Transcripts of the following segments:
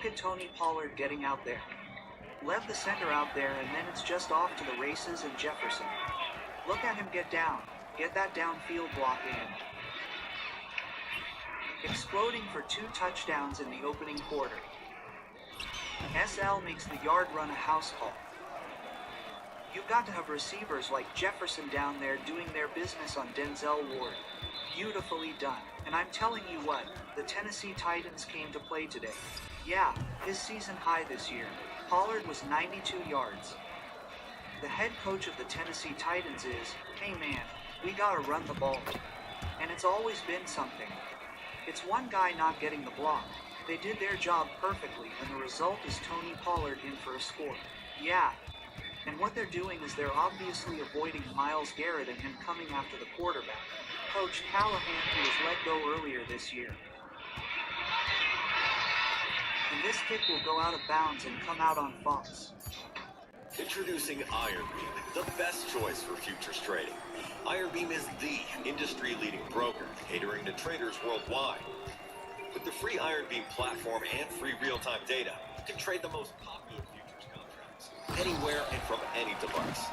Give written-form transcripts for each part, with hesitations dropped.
Look at Tony Pollard getting out there. Lev the center out there, and then it's just off to the races and Jefferson. Look at him get down. Get that downfield block in. Exploding for 2 touchdowns in the opening quarter. SL makes the yard run a house call. You've got to have receivers like Jefferson down there doing their business on Denzel Ward. Beautifully done. And I'm telling you what, the Tennessee Titans came to play today. Yeah, his season high this year. Pollard was 92 yards. The head coach of the Tennessee Titans is, hey man, we gotta run the ball. And it's always been something. It's one guy not getting the block. They did their job perfectly, and the result is Tony Pollard in for a score. Yeah. And what they're doing is they're obviously avoiding Myles Garrett and him coming after the quarterback. Coach Callahan, who was let go earlier this year. And this kick will go out of bounds and come out on Fox. Introducing Iron Beam, the best choice for futures trading. Iron Beam is the industry-leading broker catering to traders worldwide. With the free Iron Beam platform and free real-time data, you can trade the most popular futures contracts anywhere and from any device.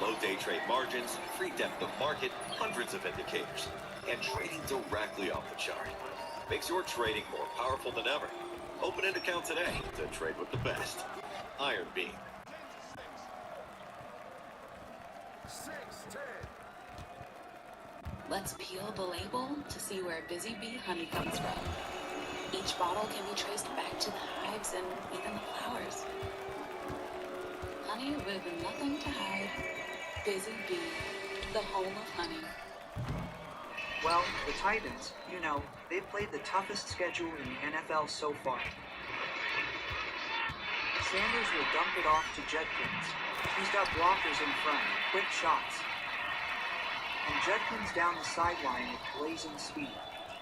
Low day trade margins, free depth of market, hundreds of indicators, and trading directly off the chart. Makes your trading more powerful than ever. Open an account today to trade with the best. Iron Beam. 6-10. Let's peel the label to see where Busy Bee honey comes from. Each bottle can be traced back to the hives and even the flowers. Honey with nothing to hide. Busy Bee, the home of honey. Well, the Titans, you know, they've played the toughest schedule in the NFL so far. Sanders will dump it off to Judkins. He's got blockers in front, quick shots. And Judkins down the sideline with blazing speed.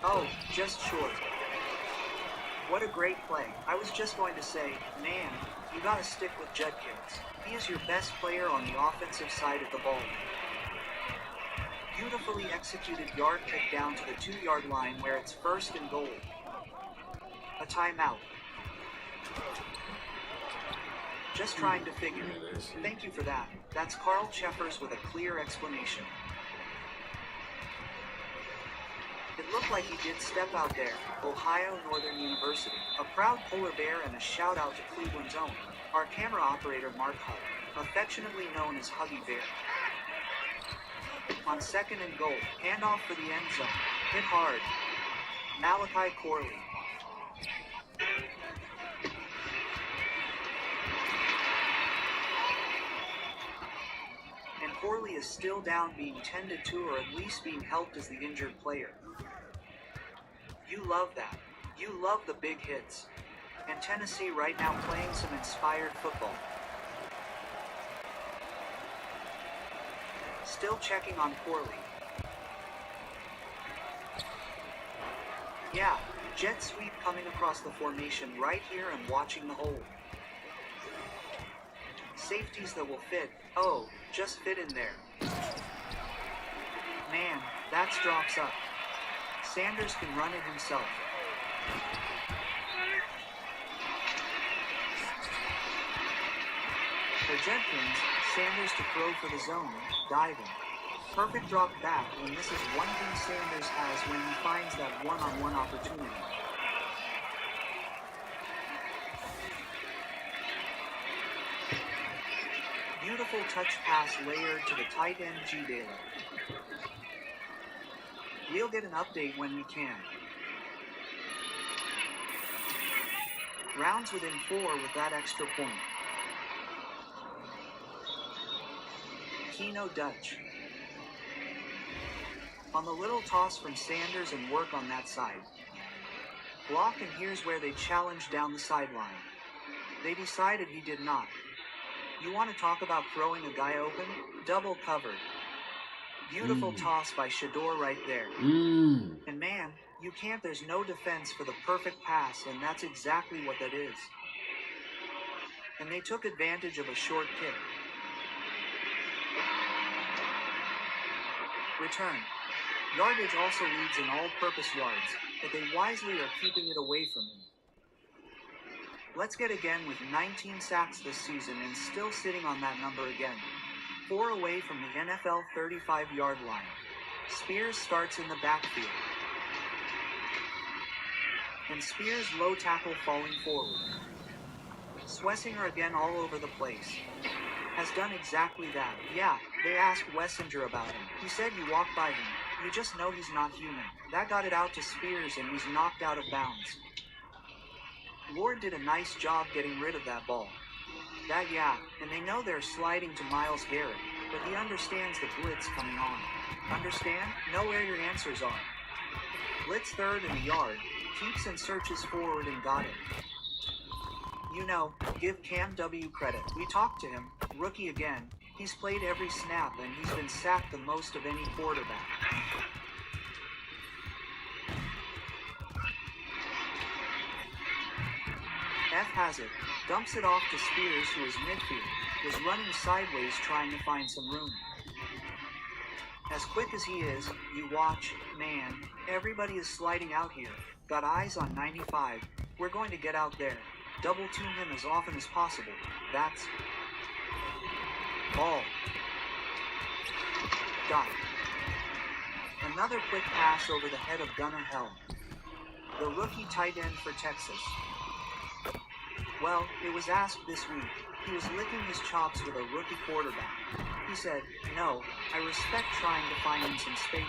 Oh, just short. What a great play. I was just going to say, man, you gotta stick with Judkins. He is your best player on the offensive side of the ball. Beautifully executed yard kick down to the 2-yard line where it's 1st and goal. A timeout. Just trying to figure it. Thank you for that. That's Carl Cheffers with a clear explanation. It looked like he did step out there. Ohio Northern University. A proud polar bear and a shout out to Cleveland's own. Our camera operator Mark Hutt, affectionately known as Huggy Bear. On 2nd and goal, handoff for the end zone. Hit hard. Malachi Corley. And Corley is still down, being tended to, or at least being helped as the injured player. You love that. You love the big hits. And Tennessee right now playing some inspired football. Still checking on Corley. Yeah, jet sweep coming across the formation right here and watching the hole. Safeties that will fit. Oh, just fit in there. Man, that drops up. Sanders can run it himself. For Jenkins, Sanders to throw for the zone, diving. Perfect drop back, and this is one thing Sanders has when he finds that one-on-one opportunity. Beautiful touch pass layered to the tight end G. Daly. We'll get an update when we can. Rounds within 4 with that extra point. Keno Dutch. On the little toss from Sanders and work on that side. Block, and here's where they challenged down the sideline. They decided he did not. You want to talk about throwing a guy open? Double covered. Beautiful toss by Shador right there. And man, you can't, there's no defense for the perfect pass, and that's exactly what that is. And they took advantage of a short kick. Return. Yardage also leads in all-purpose yards, but they wisely are keeping it away from him. Let's get again with 19 sacks this season and still sitting on that number again. 4 away from the NFL 35-yard line. Spears starts in the backfield. And Spears low tackle falling forward. Swessinger again all over the place. Has done exactly that. Yeah, they asked Wessinger about him. He said you walk by him. You just know he's not human. That got it out to Spears and he's knocked out of bounds. Lord did a nice job getting rid of that ball. And they know they're sliding to Myles Garrett, but he understands the blitz coming on. Understand? Know where your answers are. Blitz third in the yard, keeps and searches forward and got it. You know, give Cam W credit. We talked to him, rookie again. He's played every snap and he's been sacked the most of any quarterback. F has it, dumps it off to Spears who is midfield, was running sideways trying to find some room. As quick as he is, you watch, man, everybody is sliding out here. Got eyes on 95, we're going to get out there. Double team him as often as possible. That's ball. Got it. Another quick pass over the head of Gunnar Helm, the rookie tight end for Texas. Well, it was asked this week. He was licking his chops with a rookie quarterback. He said, no, I respect trying to find him some space.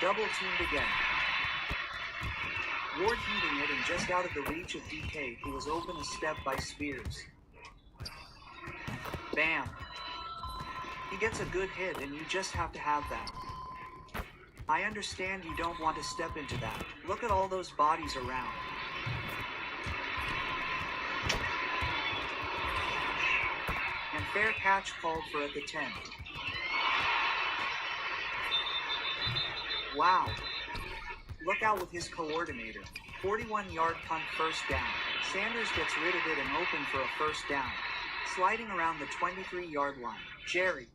Double teamed again. Ward heaving it and just out of the reach of DK, who was open a step by Spears. Bam. He gets a good hit and you just have to have that. I understand you don't want to step into that. Look at all those bodies around. And fair catch called for at the 10. Wow. Look out with his coordinator. 41-yard punt first down. Sanders gets rid of it and open for a first down. Sliding around the 23-yard line. Jerry.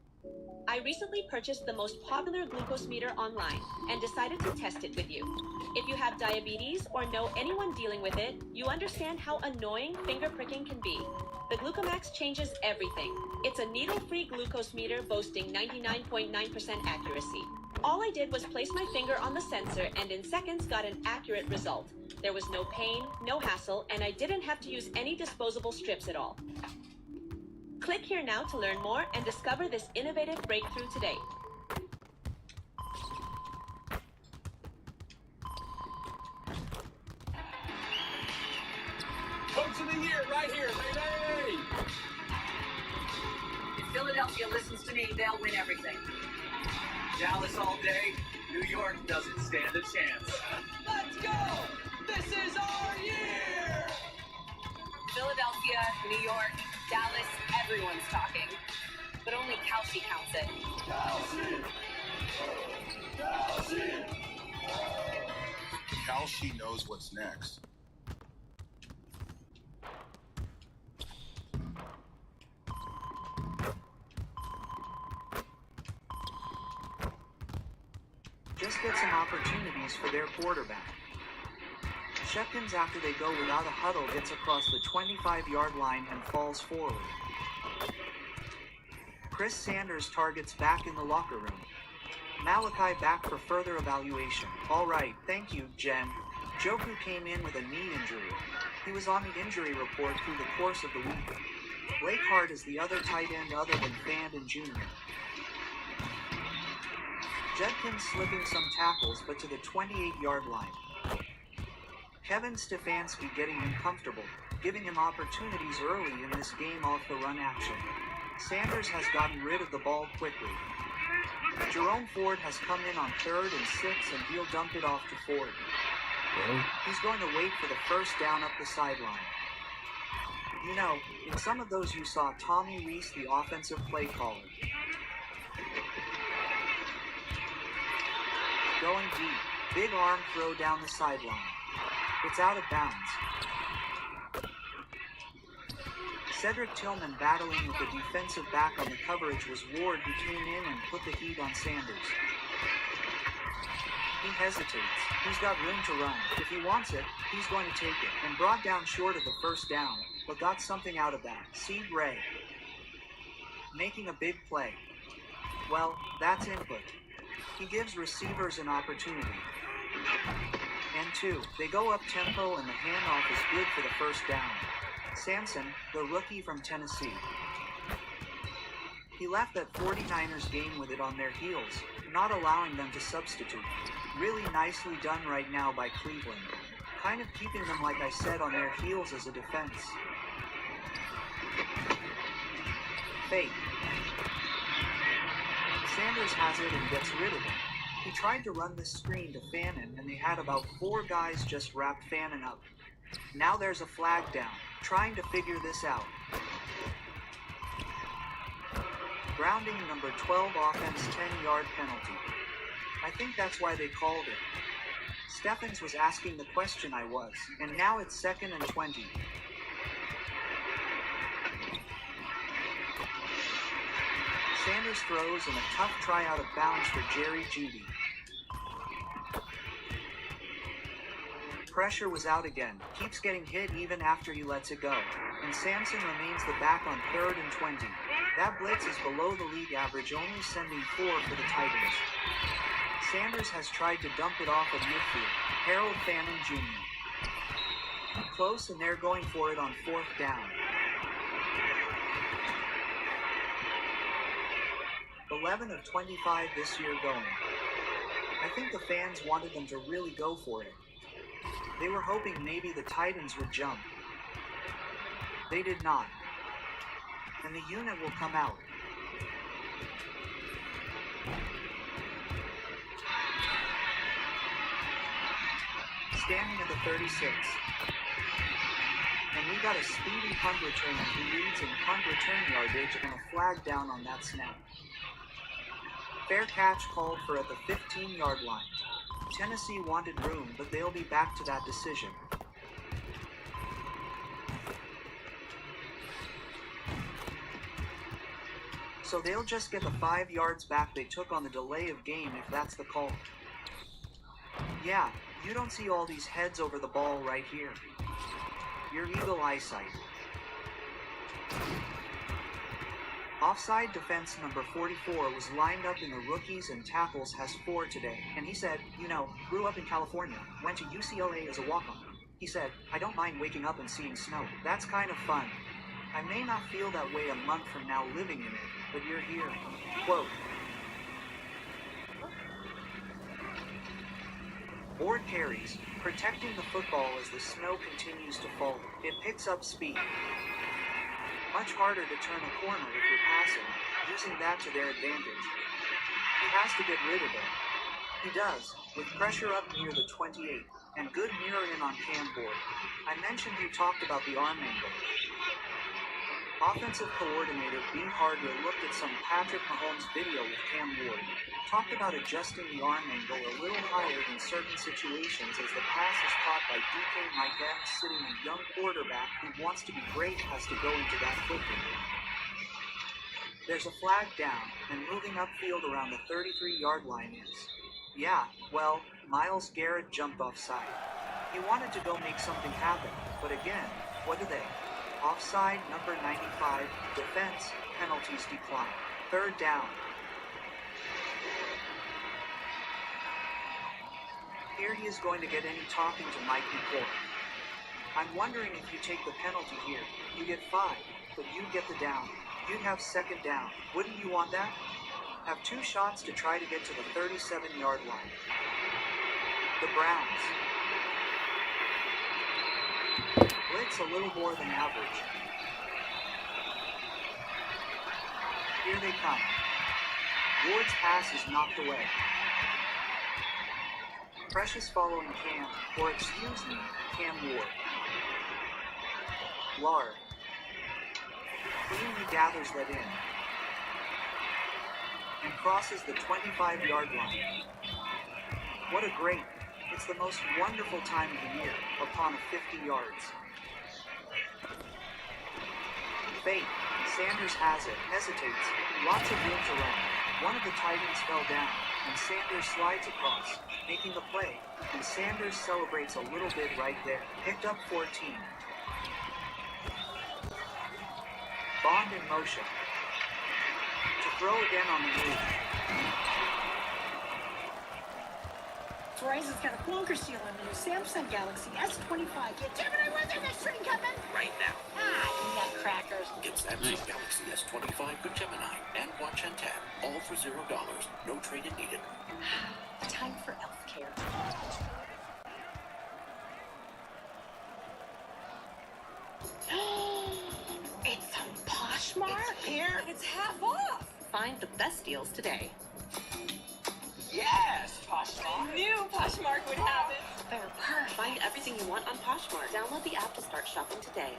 I recently purchased the most popular glucose meter online and decided to test it with you. If you have diabetes or know anyone dealing with it, you understand how annoying finger pricking can be. The Glucomax changes everything. It's a needle-free glucose meter boasting 99.9% accuracy. All I did was place my finger on the sensor and in seconds got an accurate result. There was no pain, no hassle, and I didn't have to use any disposable strips at all. Click here now to learn more and discover this innovative breakthrough today. Coach of the year, right here, baby! If Philadelphia listens to me, they'll win everything. Dallas all day, New York doesn't stand a chance. Let's go! This is our year! Philadelphia, New York, Dallas, everyone's talking. But only Kelsey counts it. Kelsey knows what's next. Just get some opportunities for their quarterback. Shepkins, after they go without a huddle, gets across the 25-yard line and falls forward. Chris Sanders targets back in the locker room. Malachi back for further evaluation. All right, thank you, Jen. Joku came in with a knee injury. He was on the injury report through the course of the week. Blake Hart is the other tight end other than Fandon Jr. Judkins slipping some tackles, but to the 28-yard line. Kevin Stefanski getting him comfortable, giving him opportunities early in this game off the run action. Sanders has gotten rid of the ball quickly. Jerome Ford has come in on 3rd and 6 and he'll dump it off to Ford. He's going to wait for the first down up the sideline. You know, in some of those you saw Tommy Reese, the offensive play caller. Going deep, big arm throw down the sideline. It's out of bounds. Cedric Tillman battling with the defensive back on the coverage was Ward who came in and put the heat on Sanders. He hesitates. He's got room to run. If he wants it, he's going to take it. And brought down short of the first down, but got something out of that. See Ray making a big play. Well, that's input. He gives receivers an opportunity. And 2, they go up tempo and the handoff is good for the first down. Sampson, the rookie from Tennessee. He left that 49ers game with it on their heels, not allowing them to substitute. Really nicely done right now by Cleveland. Kind of keeping them, like I said, on their heels as a defense. Fake. Sanders has it and gets rid of it. He tried to run this screen to Fannin, and they had about 4 guys just wrap Fannin up. Now there's a flag down, trying to figure this out. Grounding number 12 offense 10-yard penalty. I think that's why they called it. Steffens was asking the question I was, and now it's 2nd and 20. Sanders throws and a tough try out of bounds for Jerry Jeudy. Pressure was out again, keeps getting hit even after he lets it go, and Sampson remains the back on 3rd and 20. That blitz is below the league average, only sending 4 for the Titans. Sanders has tried to dump it off at midfield. Harold Fannin Jr. Close, and they're going for it on 4th down. 11 of 25 this year going. I think the fans wanted them to really go for it. They were hoping maybe the Titans would jump. They did not. And the unit will come out. Standing at the 36. And we got a speedy punt returner who leads in punt return yardage and a flag down on that snap. Fair catch called for at the 15-yard line. Tennessee wanted room, but they'll be back to that decision. So they'll just get the 5 yards back they took on the delay of game if that's the call. Yeah, you don't see all these heads over the ball right here. Your eagle eyesight. Offside defense number 44 was lined up in the rookies and tackles has 4 today. And he said, grew up in California, went to UCLA as a walk-on. He said, I don't mind waking up and seeing snow. That's kind of fun. I may not feel that way a month from now living in it, but you're here. Quote. Board carries, protecting the football as the snow continues to fall. It picks up speed. Much harder to turn a corner if you're passing, using that to their advantage. He has to get rid of it. He does, with pressure up near the 28, and good mirror in on Cam board. I mentioned you talked about the arm angle. Offensive coordinator B. Hardler looked at some Patrick Mahomes video with Cam Ward, talked about adjusting the arm angle a little higher in certain situations as the pass is caught by DK Metcalf, sitting a young quarterback who wants to be great has to go into that football. There's a flag down, and moving upfield around the 33-yard line is, Myles Garrett jumped offside. He wanted to go make something happen, but again, what do they? Offside number 95, defense, penalties decline. 3rd down. Here he is going to get any talking to Mike McCoy. I'm wondering if you take the penalty here, you get 5, but you get the down. You'd have 2nd down. Wouldn't you want that? Have 2 shots to try to get to the 37-yard line. The Browns. Blitz a little more than average. Here they come. Ward's pass is knocked away. Precious following Cam Ward. Lard. Cleanly gathers that in. And crosses the 25-yard line. What a great, it's the most wonderful time of the year, upon 50 yards. Fake. Sanders has it, hesitates, lots of room to run. One of the Titans fell down. and Sanders slides across, making the play, and Sanders celebrates a little bit right there. Picked up 14. Bond in motion. To throw again on the move. Verizon's got a flunker seal on the new Samsung Galaxy S25. Yeah, Gemini, when's our next train coming? Right now. Ah, nutcrackers. Get Samsung Galaxy S25 with Gemini and Watch and Tab, all for $0. No trade-in needed. Time for elf care. It's a Poshmark here. It's half off. Find the best deals today. Yes, Poshmark. Knew Poshmark would have it. They're perfect. Find everything you want on Poshmark. Download the app to start shopping today.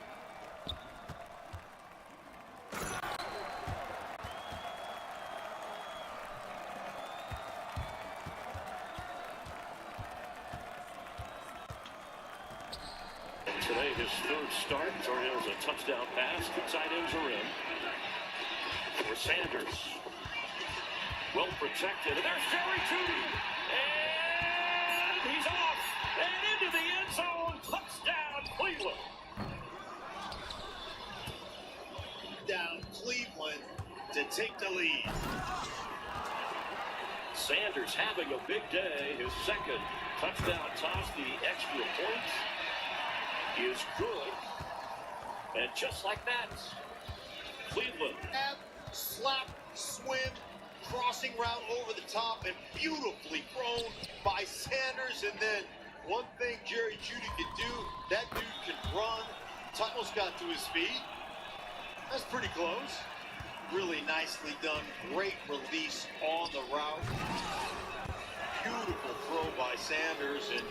Today, his third start. Tornado's a touchdown pass. Two tight ends are in. For Sanders. Well protected. And there's Jerry Jeudy. And he's off. And into the end zone. Touchdown, Cleveland. Down Cleveland to take the lead. Sanders having a big day. His second touchdown toss. The extra point is good. And just like that, Cleveland. Slap, swim, crossing route over the top, and beautifully thrown by Sanders. And then one thing Jerry Jeudy can do, that dude can run. Almost got to his feet. That's pretty close. Really nicely done. Great release on the route. Beautiful throw by Sanders. And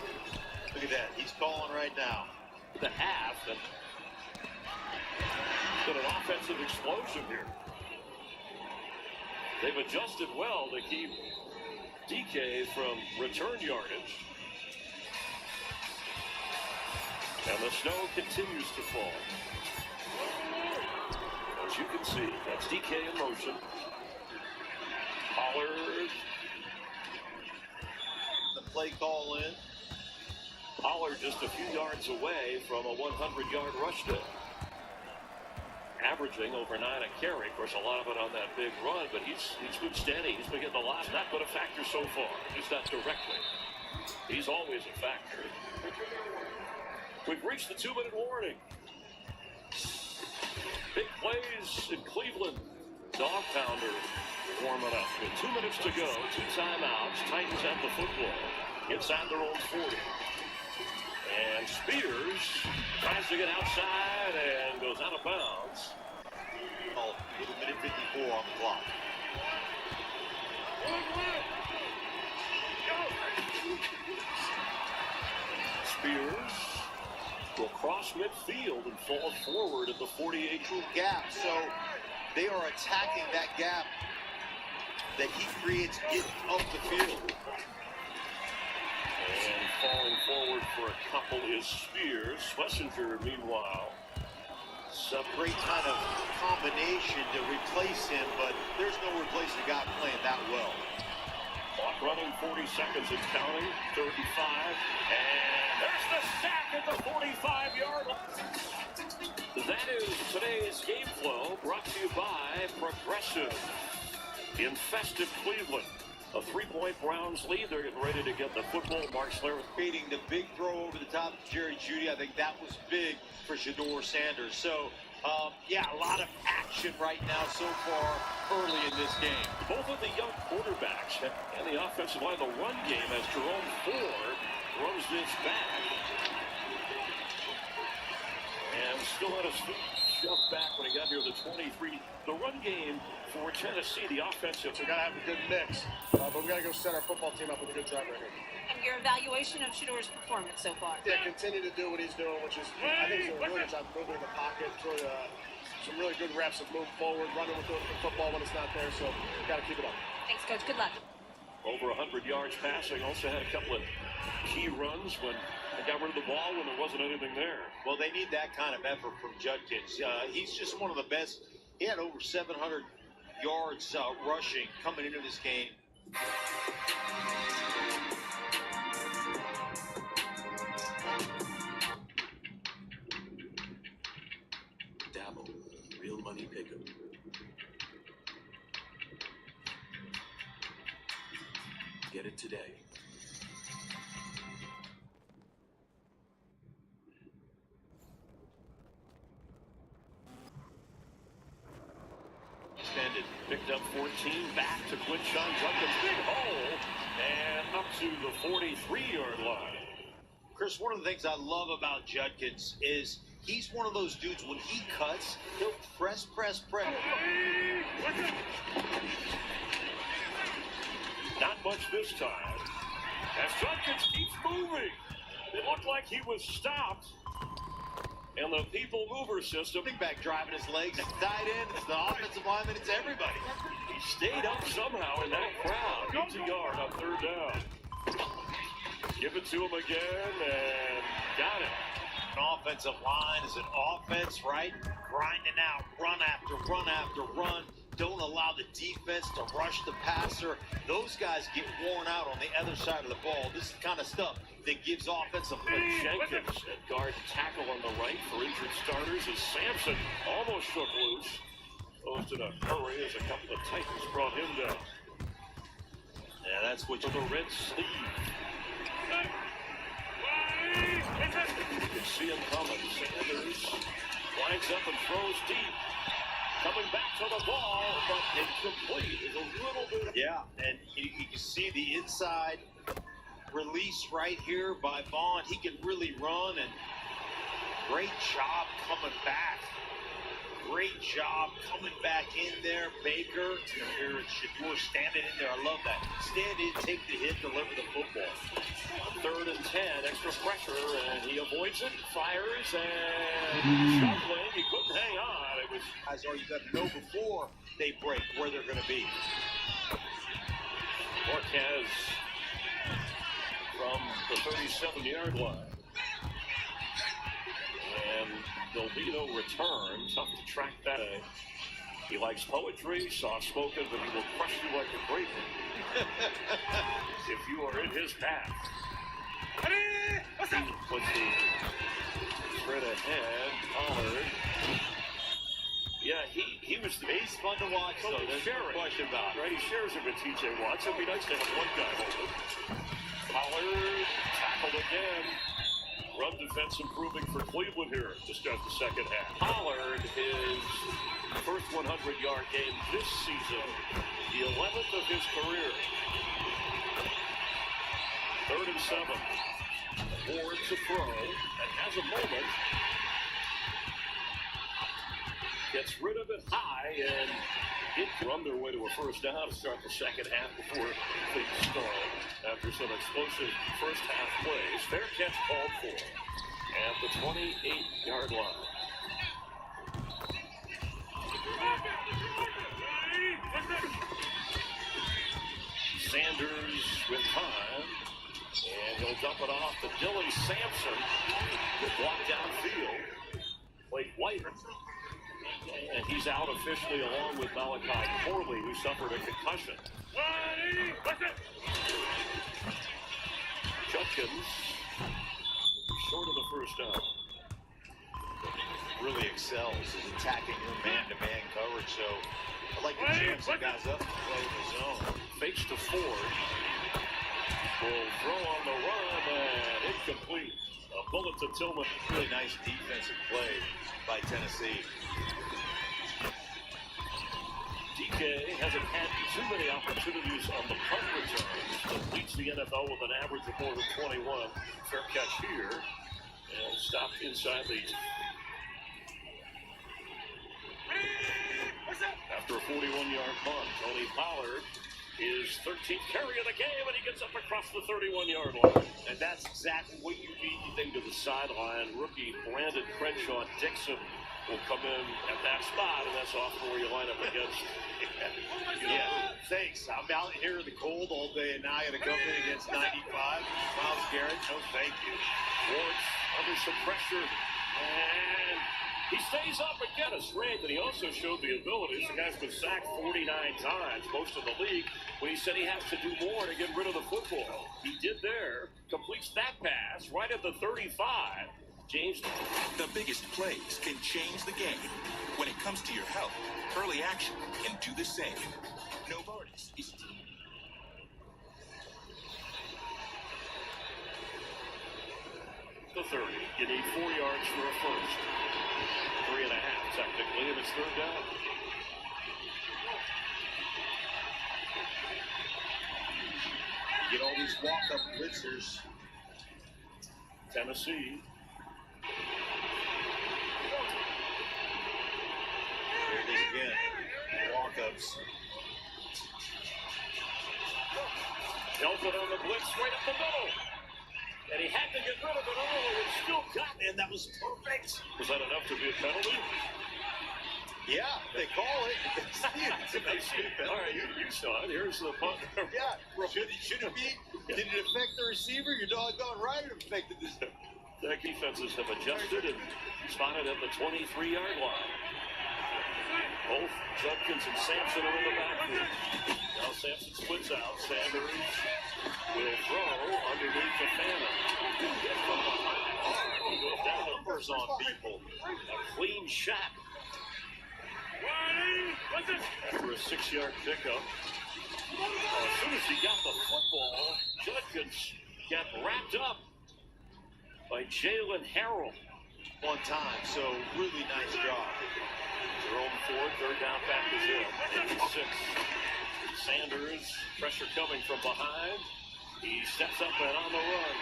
look at that. He's calling right now. The half, and got an offensive explosion here. They've adjusted well to keep DK from return yardage. And the snow continues to fall. As you can see, that's DK in motion. Pollard. The play call in. Pollard just a few yards away from a 100-yard rush day. Averaging over 9 a carry. Of course, a lot of it on that big run, but he's been steady. He's been getting a lot. Not been a factor so far. Just not directly. He's always a factor. We've reached the 2-minute warning. Big plays in Cleveland. Dog pounder warming up. With 2 minutes to go, 2 timeouts. Titans have the football inside their own 40. And Spears tries to get outside and goes out of bounds. Oh, with a minute 54 on the clock. Spears will cross midfield and fall forward at the 48. Gap, so they are attacking that gap that he creates getting up the field. And falling forward for a couple is Spears. Schlesinger, meanwhile. It's a great kind of combination to replace him, but there's no replacing a guy playing that well. Clock running, 40 seconds and counting. 35. And there's the sack at the 45-yard line. That is today's game flow, brought to you by Progressive. In festive Cleveland. A 3-point Browns lead. They're getting ready to get the football. Mark Slayer Creating the big throw over the top of Jerry Jeudy. I think that was big for Shedeur Sanders. So, yeah, a lot of action right now so far early in this game. both of the young quarterbacks and the offensive line. The run game as Jerome Ford throws this back. And still had a shoved back when he got near the 23. The run game for Tennessee, the offensive. We got to have a good mix, but we got to go set our football team up with a good job right here. And your evaluation of Shedeur's performance so far? Yeah, continue to do what he's doing, which is, I think he's doing a really good job moving in the pocket, really, some really good reps of moving forward, running with the football when it's not there, so got to keep it up. Thanks, Coach. Good luck. Over 100 yards passing. Also had a couple of key runs when they got rid of the ball when there wasn't anything there. Well, they need that kind of effort from Judkins. He's just one of the best. He had over 700 yards rushing coming into this game. Dabble, real money pickup. Get it today. Extended, picked up 14, back to Quinshon Judkins, big hole, and up to the 43-yard line. Chris, one of the things I love about Judkins is he's one of those dudes, when he cuts, he'll press. Not much this time, as Judkins keeps moving. It looked like he was stopped. And the people mover system. Big back driving his legs. It's tight end. It's the offensive lineman. It's everybody. He stayed up somehow in that crowd. Gets a yard on third down. Give it to him again and got it. An offensive line is an offense, right? Grinding out, run after run after run. Don't allow the defense to rush the passer. Those guys get worn out on the other side of the ball. This is the kind of stuff that gives offensive. Jenkins at guard tackle on the right for injured starters as Sampson almost shook loose. Posted a hurry as a couple of Titans brought him down. Yeah, that's what For the red sleeve. You can see him coming. Sanders winds up and throws deep. Coming back to the ball, but incomplete is a little bit. Yeah, and you can see the inside release right here by Vaughn. He can really run, and great job coming back. Great job coming back in there. Baker, here it's Shador standing in there. I love that. Stand in, take the hit, deliver the football. 3rd and 10, extra pressure, and he avoids it, fires, and shuffling. He couldn't hang on. It was. Guys, you got to know before they break where they're going to be. Marquez from the 37-yard line. And there'll be no return. Tough to track that. He likes poetry, soft-spoken, but he will crush you like a grape if you are in his path. Puts the spread ahead. Pollard. Yeah, he was. He's fun to watch, so there's no question about it. Right, he shares it with T.J. Watts. It'd be nice to have one guy hold it. Pollard tackled again. Run defense improving for Cleveland here to start the second half. Pollard, his first 100-yard game this season, the 11th of his career. 3rd and 7. Ward to throw, and has a moment. Gets rid of it high, and it run their way to a first down to start the second half before things start. After some explosive first half plays, fair catch called for at the 28-yard line. Sanders with time, and he'll dump it off to Dylan Sampson. Good block downfield. Blake White. And he's out officially along with Malachi Corley, who suffered a concussion. Judkins short of the first down. Really excels is attacking your man-to-man coverage, so I like to jam some guys up and play in the zone. Fakes to Ford. Will throw on the run and incomplete. A bullet to Tillman. Really nice defensive play by Tennessee. DK hasn't had too many opportunities on the punt returns, but leads the NFL with an average of more than 21. Fair catch here, and stopped inside the. After a 41-yard punt, Tony Pollard, his 13th carry of the game, and he gets up across the 31-yard line. And that's exactly what you need. Anything to the sideline. Rookie Brandon Crenshaw Dixon will come in at that spot, and that's often where you line up against. Yeah, thanks. I'm out here in the cold all day, and now I got to come in against 95. Myles Garrett, no thank you. Ward's under some pressure, and He stays up and get a strength, and he also showed the abilities. The guy's been sacked 49 times, most in the league, when he said he has to do more to get rid of the football. He did there, completes that pass right at the 35. James. The biggest plays can change the game. When it comes to your health, early action can do the same. Novartis is... The 30. You need 4 yards for a first. 3.5 technically, and it's third down. You get all these walk-up blitzers. Tennessee. There it is again. Walk-ups. Delta on the blitz right up the middle. And he had to get rid of it all, and still got it. And that was perfect. Was that enough to be a penalty? Yeah, they call it. It's a nice penalty. All right, you saw it. Here's the punt. Yeah, should it be? Did it affect the receiver? You're doggone right it affected this. The defenses have adjusted and spotted at the 23-yard line. Both Judkins and Sampson are in the backfield. Now Sampson splits out. Sanders will throw underneath the Phantom. He goes down numbers on people. A clean shot. After a 6-yard pickup. As soon as he got the football, Judkins got wrapped up by Jalen Harrell. One time, so really nice job. Jerome Ford, third down back to 0. 6. Sanders, pressure coming from behind. He steps up and on the run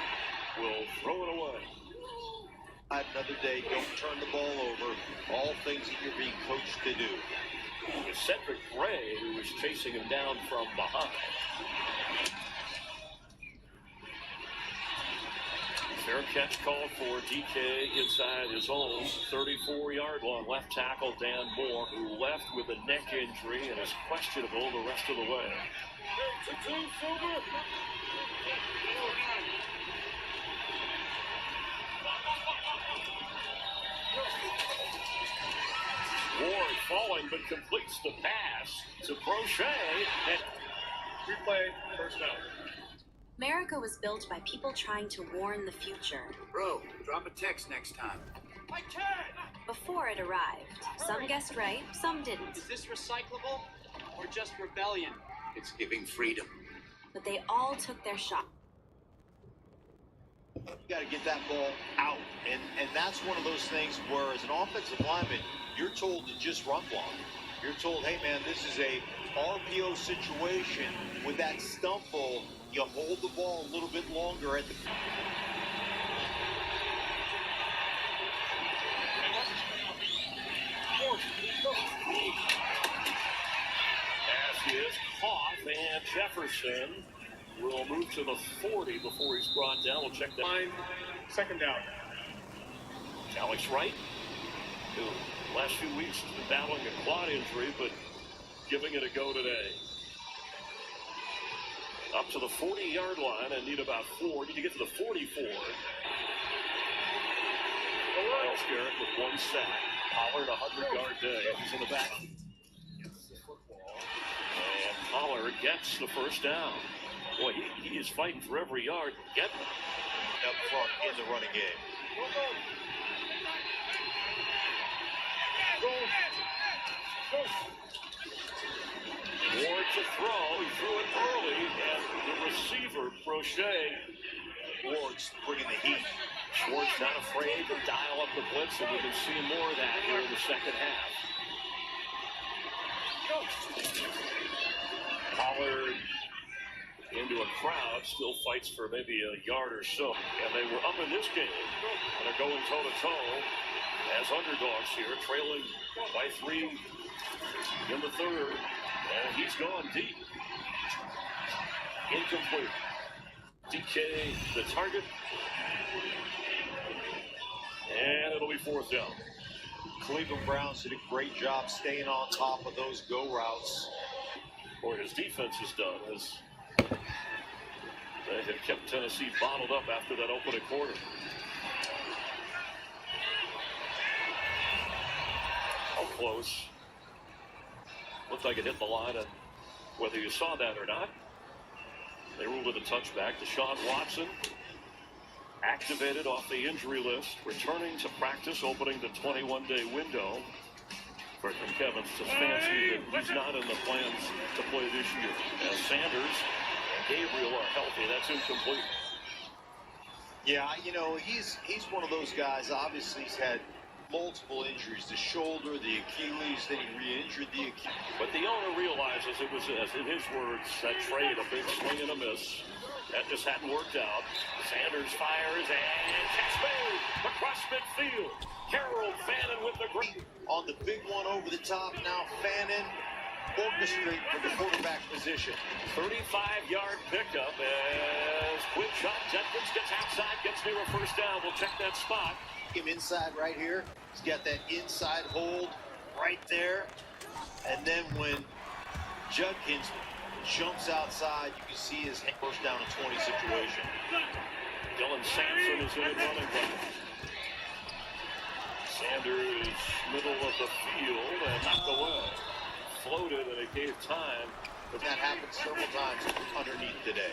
will throw it away. Another day, don't turn the ball over. All things that you're being coached to do. It was Cedric Gray who was chasing him down from behind. Fair catch called for DK inside his own 34-yard line. Left tackle Dan Moore, who left with a neck injury and is questionable the rest of the way. Ward falling but completes the pass to Crochet and replay, first down. America was built by people trying to warn the future. Bro, drop a text next time. I can't! Before it arrived, some guessed right, some didn't. Is this recyclable or just rebellion? It's giving freedom. But they all took their shot. You got to get that ball out, and that's one of those things where, as an offensive lineman, you're told to just run block. You're told, hey man, this is a RPO situation. With that stumble, you hold the ball a little bit longer at the. Pass is caught, and Jefferson will move to the 40 before he's brought down. We'll check that. Second down. Alex Wright, who last few weeks has been battling a quad injury, but giving it a go today. Up to the 40-yard line and need about 4. Need to get to the 44. Miles Garrett with 1 sack. Pollard 100-yard day. He's in the back. And Pollard gets the first down. Boy, he is fighting for every yard. Getting up front in the running game. Ward to throw. He threw it early, and the receiver, Crochet. Ward's bringing the heat. Schwartz not afraid to dial up the blitz, and we can see more of that here in the second half. Pollard into a crowd, still fights for maybe a yard or so. And they were up in this game, and are going toe-to-toe as underdogs here, trailing by 3 in the third. And he's gone deep. Incomplete. DK, the target. And it'll be 4th down. Cleveland Browns did a great job staying on top of those go routes. Or his defense has done is they have kept Tennessee bottled up after that opening quarter. close. Looked like it hit the line, and whether you saw that or not, they ruled it a touchback. Deshaun Watson activated off the injury list, returning to practice, opening the 21-day window. From Kevin Stefanski that he's not in the plans to play this year. As Sanders and Gabriel are healthy, that's incomplete. Yeah, you know, he's one of those guys. Obviously, he's had multiple injuries: the shoulder, the Achilles, then he re-injured the Achilles. But the owner realizes it was, as in his words, that trade, a big swing and a miss. That just hadn't worked out. Sanders fires and catch made across midfield. Harold Fannin with the green. On the big one over the top, now Fannin orchestrate for the quarterback position. 35-yard pickup as quick shot. Jenkins gets outside, gets near a first down. We'll check that spot. Him inside right here. He's got that inside hold right there. And then when Judkins jumps outside, you can see his first down and 20 situation. Dylan Sampson is in it running back. Sanders, middle of the field, and knocked away. Floated, and it gave time. But that happened several times underneath today.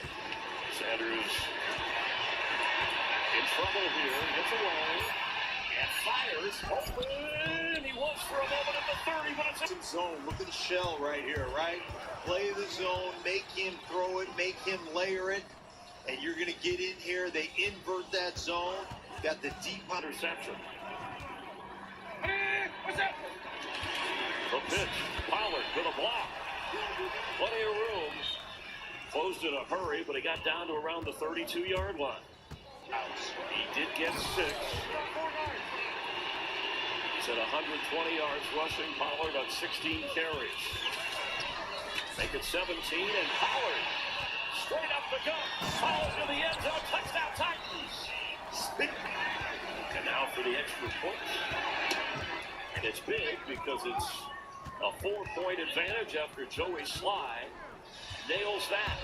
Sanders in trouble here, gets away, and fires. Open! He was for a moment at the 30, but it's in zone. Look at the shell right here, right? Play the zone, make him throw it, make him layer it, and you're going to get in here. They invert that zone. Got the deep interception. What's that? The pitch. Pollard with a block. Plenty of room. Closed in a hurry, but he got down to around the 32-yard line. He did get 6. He's at 120 yards rushing. Pollard on 16 carries. Make it 17, and Pollard straight up the gut. Falls to the end zone. Touchdown Titans. And now for the extra point. And it's big because it's a 4-point advantage after Joey Sly nails that.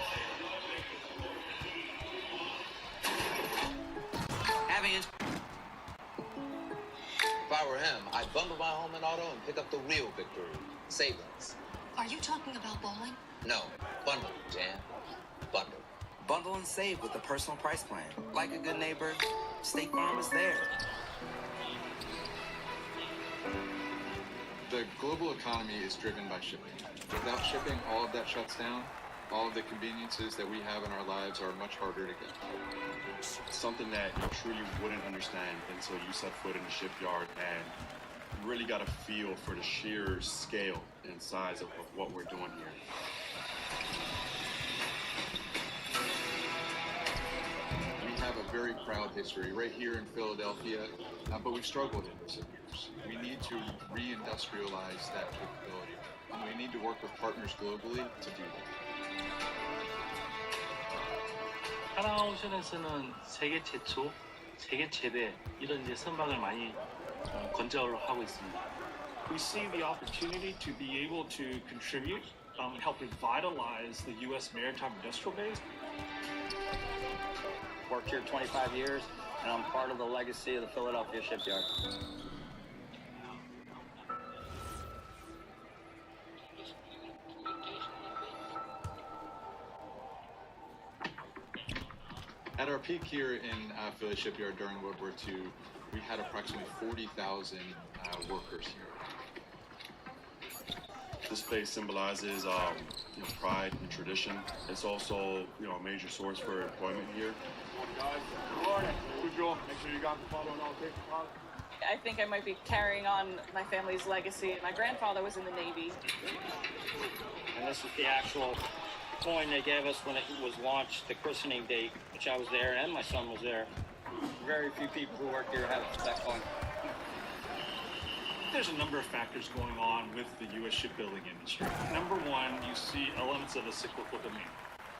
If I were him, I'd bundle my home and auto and pick up the real victory, savings. Are you talking about bowling? No, bundle, Jan. Bundle. Bundle and save with the personal price plan. Like a good neighbor, State Farm is there. The global economy is driven by shipping. Without shipping, all of that shuts down. All of the conveniences that we have in our lives are much harder to get. Something that you truly wouldn't understand until you set foot in the shipyard and you really got a feel for the sheer scale and size of what we're doing here. We have a very proud history right here in Philadelphia, but we've struggled in recent years. We need to reindustrialize that capability, and we need to work with partners globally to do that. 하나오션에서는 세계 최초, 세계 최대 이런 이제 선박을 많이 건조를 하고 있습니다. We see the opportunity to be able to contribute, help revitalize the U.S. maritime industrial base. Worked here 25 years, and I'm part of the legacy of the Philadelphia shipyard. At our peak here in Philly Shipyard during World War II, we had approximately 40,000 workers here. This place symbolizes pride and tradition. It's also a major source for employment here. Guys, good morning. Good job. Make sure you got the photo and I'll take the photo. I think I might be carrying on my family's legacy. My grandfather was in the Navy. And this is the actual coin they gave us when it was launched, the christening date, which I was there and my son was there. Very few people who work here have that coin. There's a number of factors going on with the U.S. shipbuilding industry. Number one, you see elements of a cyclical demand.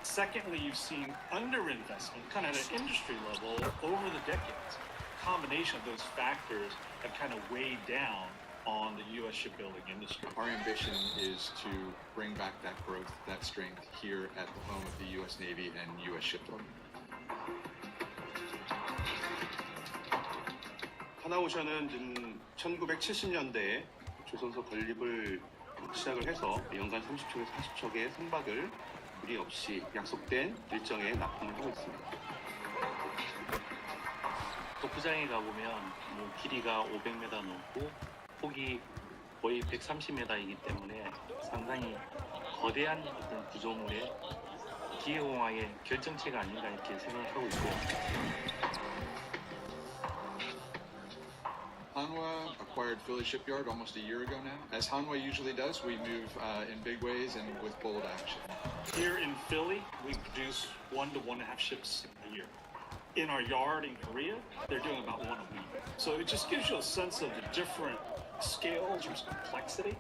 Secondly, you've seen underinvestment, kind of at an industry level, over the decades. A combination of those factors have kind of weighed down on the U.S. shipbuilding industry. Our ambition is to bring back that growth, that strength here at the home of the U.S. Navy and U.S. shipbuilding. 하나오션은 1970년대에 조선소 건립을 시작을 해서 연간 30척에서 40척의 선박을 무리 없이 약속된 일정에 납품을 하고 있습니다. 도프장에 가보면 뭐 길이가 500m 넘고 폭이 거의 130m이기 때문에 상당히 거대한 어떤 구조물의 기계공학의 결정체가 아닌가 이렇게 생각하고 있고요. Hanwha acquired Philly Shipyard almost a year ago now. As Hanwha usually does, we move in big ways and with bold action. Here in Philly, we produce 1 to 1.5 ships a year. In our yard in Korea, they're doing about 1 a week. So it just gives you a sense of the different scale in terms of complexity.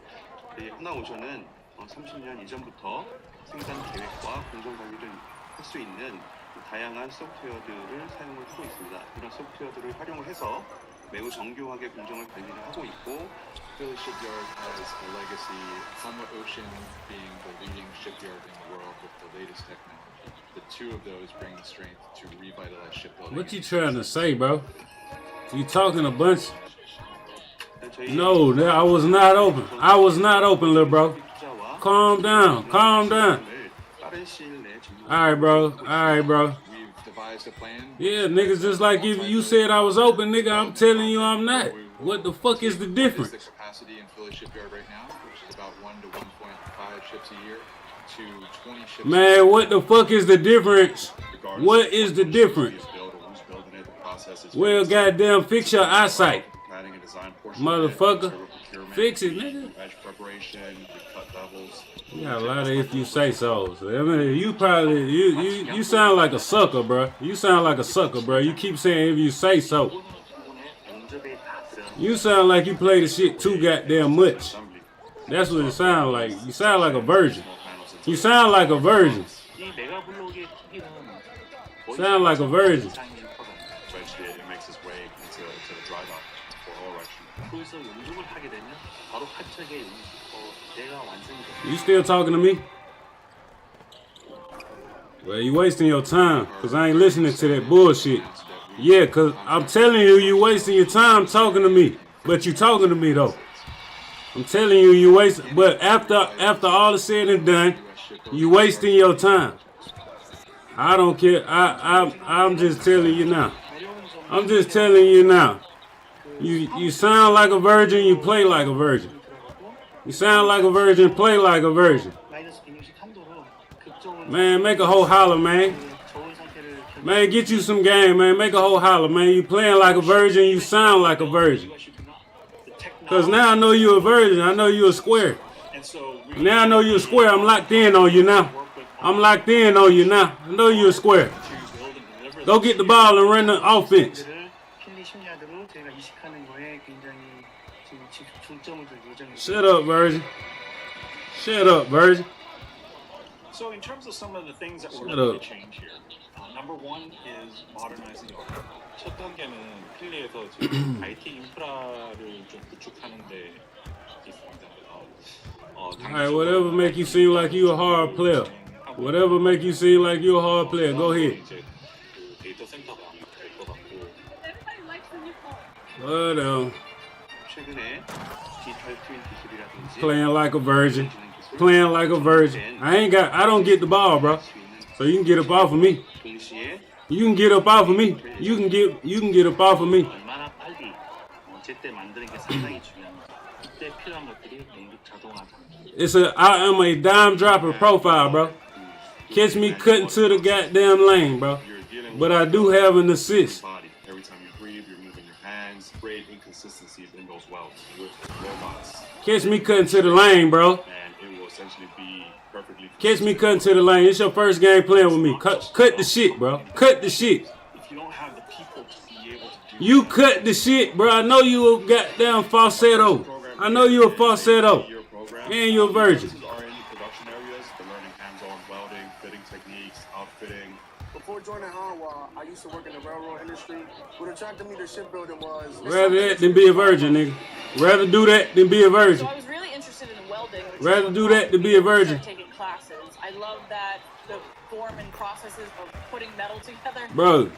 이 하나오션은 30년 이전부터 생산 계획과 공정 관리를 할 수 있는 다양한 소프트웨어들을 사용을 하고 있습니다. 이런 소프트웨어들을 활용을 해서 매우 정교하게 공정을 관리를 하고 있고 Philly Shipyard has a legacy, Hanwha Ocean being the leading shipyard in the world with the latest technology. The two of those bring the strength to revitalize shipbuilding. What you trying to say, bro? You talking a bunch? No, I was not open. I was not open, little bro. Calm down. Calm down. Alright, bro. Alright, bro. We've devised a plan. Yeah, niggas, just like if you said I was open, nigga, I'm telling you I'm not. What the fuck is the difference? The capacity in Philly Shipyard right now, which is about 1 to 1.5 ships a year, to 20 ships. Man, what the fuck is the difference? What is the difference? Well, goddamn, fix your eyesight. Motherfucker. Fix it, nigga. You got a lot of if you say so. I mean, you probably, you sound like a sucker, bro. You sound like a sucker, bro. You keep saying if you say so. You sound like you play the shit too goddamn much. That's what it sounds like. You sound like a virgin. You sound like a virgin. Sound like a virgin. It makes its way into the dry dock for oil erection. You still talking to me? Well, you wasting your time, because I ain't listening to that bullshit. Yeah, because I'm telling you, you wasting your time talking to me. But you talking to me, though. I'm telling you, you wasting. But after all is said and done, you wasting your time. I don't care. I'm just telling you now. I'm just telling you now. You sound like a virgin, you play like a virgin. You sound like a virgin, play like a virgin. Man, make a whole holler, man. Man, get you some game, man. Make a whole holler, man. You playing like a virgin, you sound like a virgin. Because now I know you a virgin. I know you a square. Now I know you a square. I'm locked in on you now. I'm locked in on you now. I know you a square. Go get the ball and run the offense. Shut up, virgin. Shut up, virgin. So in terms of some of the things that we're looking to change here, number one is modernizing the art. 첫 단계는 필리에서 지금 IT 인프라를 좀 구축하는 데 있습니다. Alright, whatever make you seem like you a hard player. Whatever make you seem like you a hard player, go ahead. 데이터 센터가 될 것 같고. Whatever. 최근에 디지털 트윈 기술이라든지 Playing like a virgin. Playing like a virgin. I don't get the ball, bro. So you can get up off of me. You can get up off of me. You can get up off of me. 얼마나 빨리 제때 만드는 게 상당히 중요합니다. 이때 필요한 것들이 연극 자동화 장비. I am a dime dropper profile, bro. Catch me cutting to the goddamn lane, bro. But I do have an assist. Every time you breathe, you're moving your hands. Great inconsistencies in those welds with robots. Catch me cutting to the lane, bro. And it will essentially be perfectly. Catch me cutting to the lane. It's your first game playing with me. Cut the shit, bro. Cut the shit. If you don't have the people to be able to do You cut the shit, bro. I know you a goddamn falsetto. I know you a falsetto. And you a virgin. Production areas, they're learning hands-on welding, fitting techniques, outfitting. Before joining Hanwha, I used to work in the railroad industry. What attracted me to shipbuilding was... Rather that than be a virgin, nigga. Rather do that than be a virgin. So I was really interested in welding. Rather do that than be a virgin. Taking classes. I love that the form and processes of putting metal together. Bro,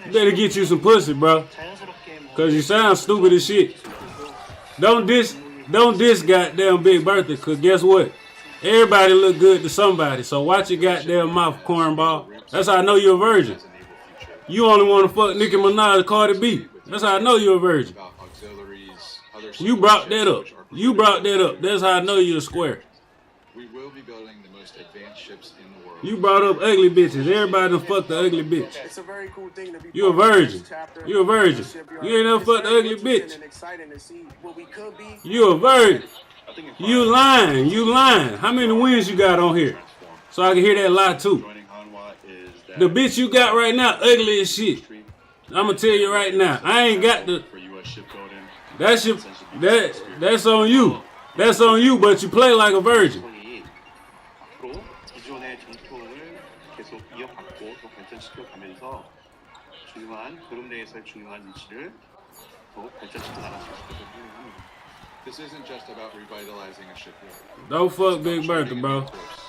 you better get you some pussy, bro. Cause you sound stupid as shit. Don't diss Don't diss goddamn Big Bertha, cause guess what? Everybody look good to somebody. So watch your goddamn mouth, cornball. That's how I know you're a virgin. You only want to fuck Nicki Minaj, Cardi B. That's how I know you're a virgin. You brought that up. You brought that up. That's how I know you're a square. We will be building the most advanced ships in the world. You brought up ugly bitches. Everybody done fucked the ugly bitch. It's a very cool thing to be. You a virgin. You a virgin. You ain't never fucked the ugly bitch. You a virgin. You lying. You lying. How many wins you got on here? So I can hear that lie too. The bitch you got right now ugly as shit. I'm gonna tell you right now. I ain't got the. That's your. That's on you. That's on you. But you play like a virgin. 기존의 전통을 계속 이어받고 또 발전시켜 가면서 중요한 그룹 내에서의 중요한 위치를 더 발전시켜 나갈 수 있을 것으로 생각합니다. This isn't just about revitalizing a shipyard. Don't fuck Big Bertha, bro.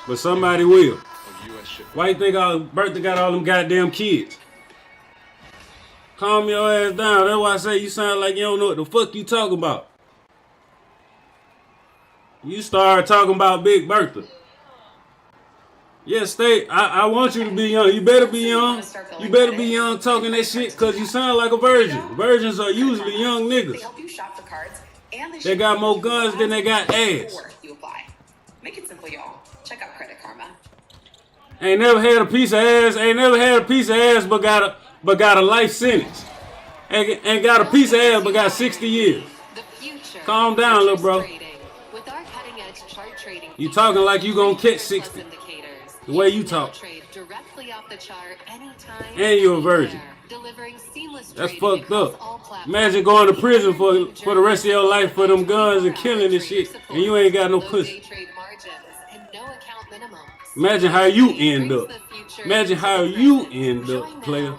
But somebody will. Why you think Bertha got all them goddamn kids? Calm your ass down. That's why I say you sound like you don't know what the fuck you talking about. You start talking about Big Bertha. Yes, I want you to be young. You better be young. You better be young talking that shit because you sound like a virgin. Virgins are usually young niggas. They got more guns than they got ass. Make it simple, y'all. Check out Credit Karma. Ain't never had a piece of ass. Ain't never had a piece of ass but got a life sentence. Ain't got a piece of ass but got 60 years. Calm down, little bro. You talking like you gonna catch 60. The way you talk. And you're a virgin. That's fucked up. Imagine going to prison for the rest of your life for them guns and killing and shit, and you ain't got no pussy. Imagine how you end up. Imagine how you end up, player.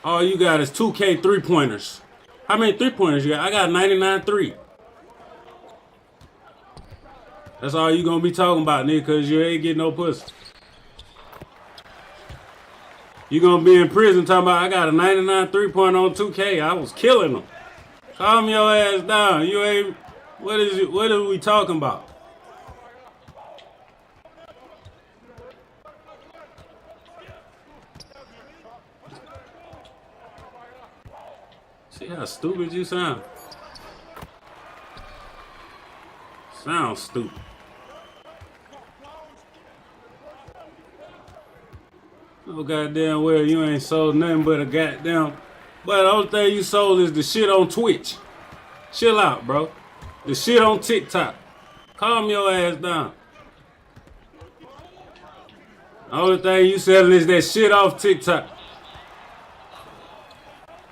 All you got is 2K 3-pointers. How many 3-pointers you got? I got 99 3. That's all you gonna be talking about, nigga, because you ain't getting no pussy. You gonna be in prison talking about I got a 99 3-pointer on 2K. I was killing them. Calm your ass down. You ain't. What is it? What are we talking about? See how stupid you sound? Sounds stupid. No goddamn well you ain't sold nothing but a goddamn. But the only thing you sold is the shit on Twitch. Chill out, bro. The shit on TikTok. Calm your ass down. The only thing you selling is that shit off TikTok.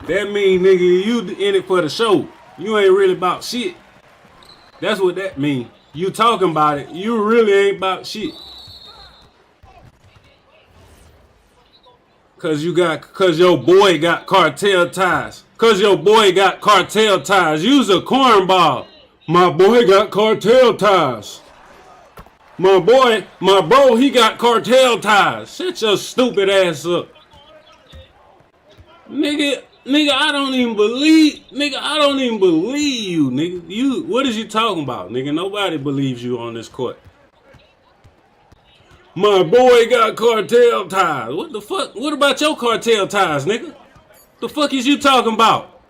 That mean, nigga, you in it for the show. You ain't really about shit. That's what that mean. You talking about it. You really ain't about shit. Cause your boy got cartel ties. Cause your boy got cartel ties. You's a cornball. My boy got cartel ties. My bro, he got cartel ties. Shut your stupid ass up. Nigga, I don't even believe you, nigga. What is you talking about, nigga? Nobody believes you on this court. My boy got cartel ties. What the fuck? What about your cartel ties, nigga? The fuck is you talking about?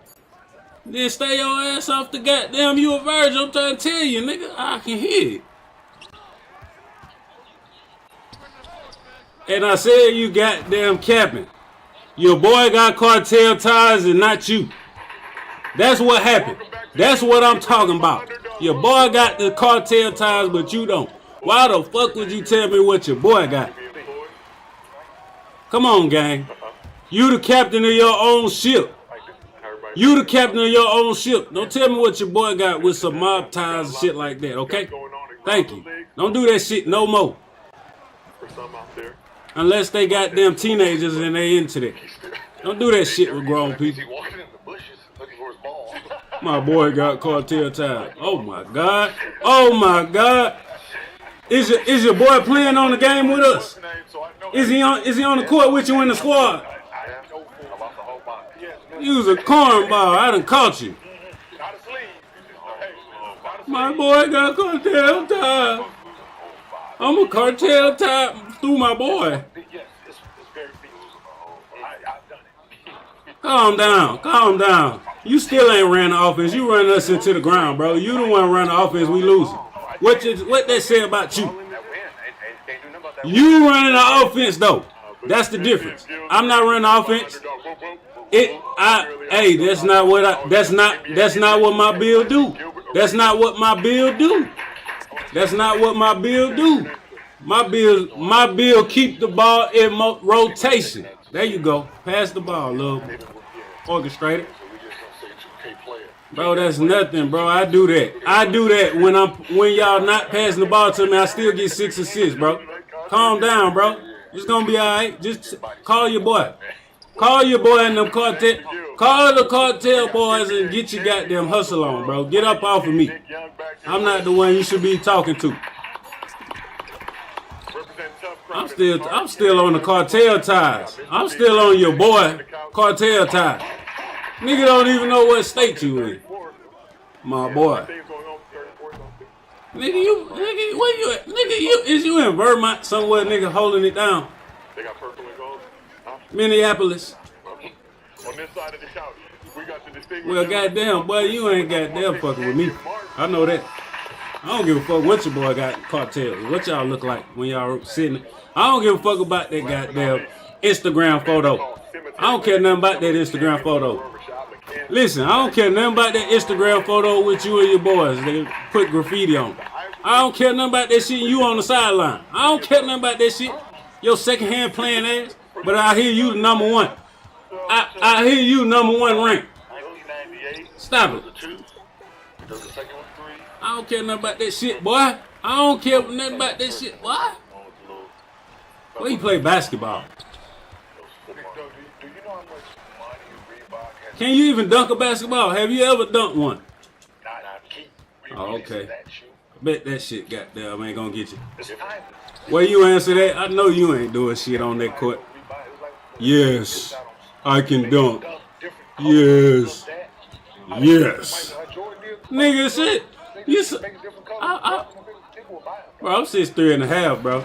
Then stay your ass off the goddamn you a virgin. I'm trying to tell you, nigga. I can hear it. And I said you goddamn capping. Your boy got cartel ties and not you. That's what happened. That's what I'm talking about. Your boy got the cartel ties, but you don't. Why the fuck would you tell me what your boy got? Come on, gang. You the captain of your own ship. You the captain of your own ship. Don't tell me what your boy got with some mob ties and shit like that, okay? Thank you. Don't do that shit no more. Unless they got them teenagers and they into that. Don't do that shit with grown people. My boy got cartel ties. Oh my God. Oh my God. Is your boy playing on the game with us? Is he on the court with you in the squad? You was a cornball. I done caught you. My boy got cartel tie. I'm a cartel tie through my boy. Calm down. Calm down. You still ain't ran the offense. You run us into the ground, bro. You the one run the offense. We losing. What they say about you? You running the offense though. That's the difference. I'm not running the offense. Hey, that's not what my bill do. That's not what my bill do. That's not what my bill do. My bill keep the ball in rotation. There you go. Pass the ball, little orchestrator. Bro, that's nothing, bro. I do that. I do that when y'all not passing the ball to me. I still get 6 assists, bro. Calm down, bro. It's gonna be all right. Just call your boy. Call your boy and them cartel. Call the cartel boys and get your goddamn hustle on, bro. Get up off of me. I'm not the one you should be talking to. I'm still on the cartel ties. I'm still on your boy cartel ties. Nigga don't even know what state you in. My boy. Nigga, where you at? Nigga, is you in Vermont somewhere, nigga, holding it down? They got purple and gold. Minneapolis. On this side of the couch, we got the distinguished. Well, goddamn, boy, you ain't goddamn fucking with me. I know that. I don't give a fuck what your boy got cartels. What y'all look like when y'all sitting. I don't give a fuck about that goddamn Instagram photo. I don't care nothing about that Instagram photo. Listen, I don't care nothing about that Instagram photo with you and your boys. They put graffiti on. I don't care nothing about that shit and you on the sideline. I don't care nothing about that shit. Your second hand playing ass. But I hear you the number one. I hear you number one ranked. Stop it. I don't care nothing about that shit, boy. I don't care nothing about that shit, boy. Where you play basketball? Can you even dunk a basketball? Have you ever dunked one? Oh, okay. I bet that shit goddamn ain't gonna get you. Well, you answer that. I know you ain't doing shit on that court. Yes, I can dunk. Yes. Yes. Nigga, shit. Bro, I'm 6'3.5", bro.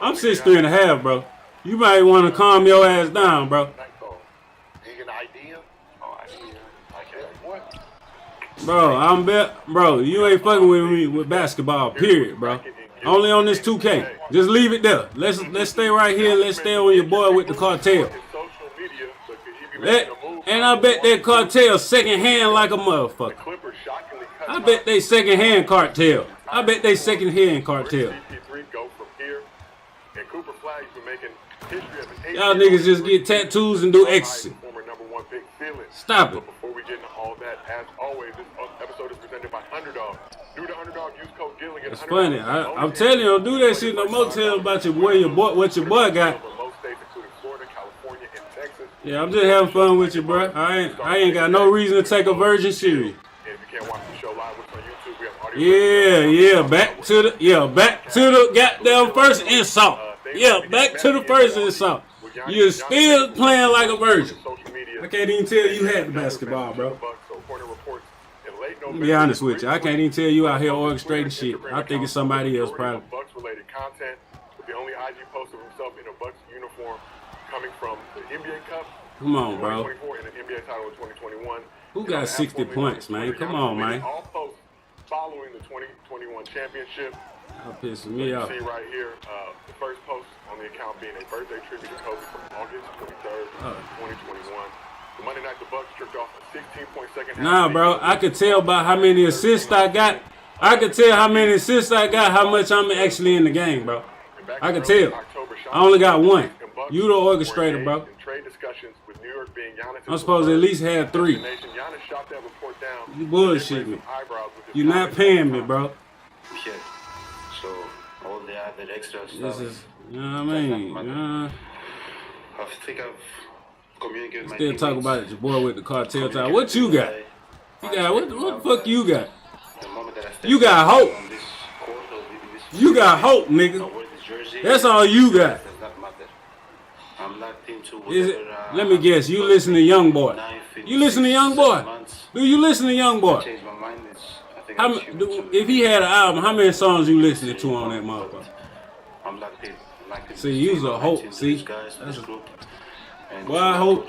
I'm 6'3.5", bro. You might want to calm your ass down, bro. Bro, you ain't fucking with me with basketball, period, bro. Only on this 2K. Just leave it there. Let's stay right here. Let's stay on your boy with the cartel. And I bet that cartel second hand like a motherfucker. I bet they second hand cartel. I bet they second hand cartel. Y'all niggas just get tattoos and do ecstasy. Stop it. Before we get into all that, as always, this episode is presented by Underdog. New to Underdog, use code Gilligan. It's funny. I'm telling you, don't do that shit no more. Tell about what your boy got. Yeah, I'm just having fun with you, bro. I ain't got no reason to take a virgin serious. Yeah, back to the goddamn first insult. Yeah, back to the first insult. You're still playing like a virgin. I can't even tell you had the basketball, bro. Be honest with you. I can't even tell you out here orchestrating shit. I think it's somebody else, probably. Bucks-related content with the only IG post of himself in a Bucks uniform coming from the NBA Cup. Come on, bro. And the NBA title in 2021. Who got 60 points, man? Come on, man. All posts following the 2021 championship. That pisses me off. You see right here, the first post on the account being a birthday tribute to Kobe from August 23rd, 2021. The Monday night, the Bucks tripped off a 16-point second half. Nah, bro, I could tell by how many assists I got. I could tell how many assists I got, how much I'm actually in the game, bro. I could tell. I only got one. You the orchestrator, bro. I'm supposed to at least have 3. You bullshit me. You're not paying me, bro. So all the other extra stuff. This is, you know what I mean? I think I've communicated. Still talk about it, your boy with the cartel tie. What you got? What the fuck you got? You got hope. You got hope, nigga. That's all you got. I'm not into Let me guess, you listen to Young Boy. You listen to Young Boy? Do you listen to Young Boy? Changed my mind. I think How, if he had an album, how many songs you listening to on that motherfucker? I'm like people. See, you's a hope. See, guys, this group. Boy, I hope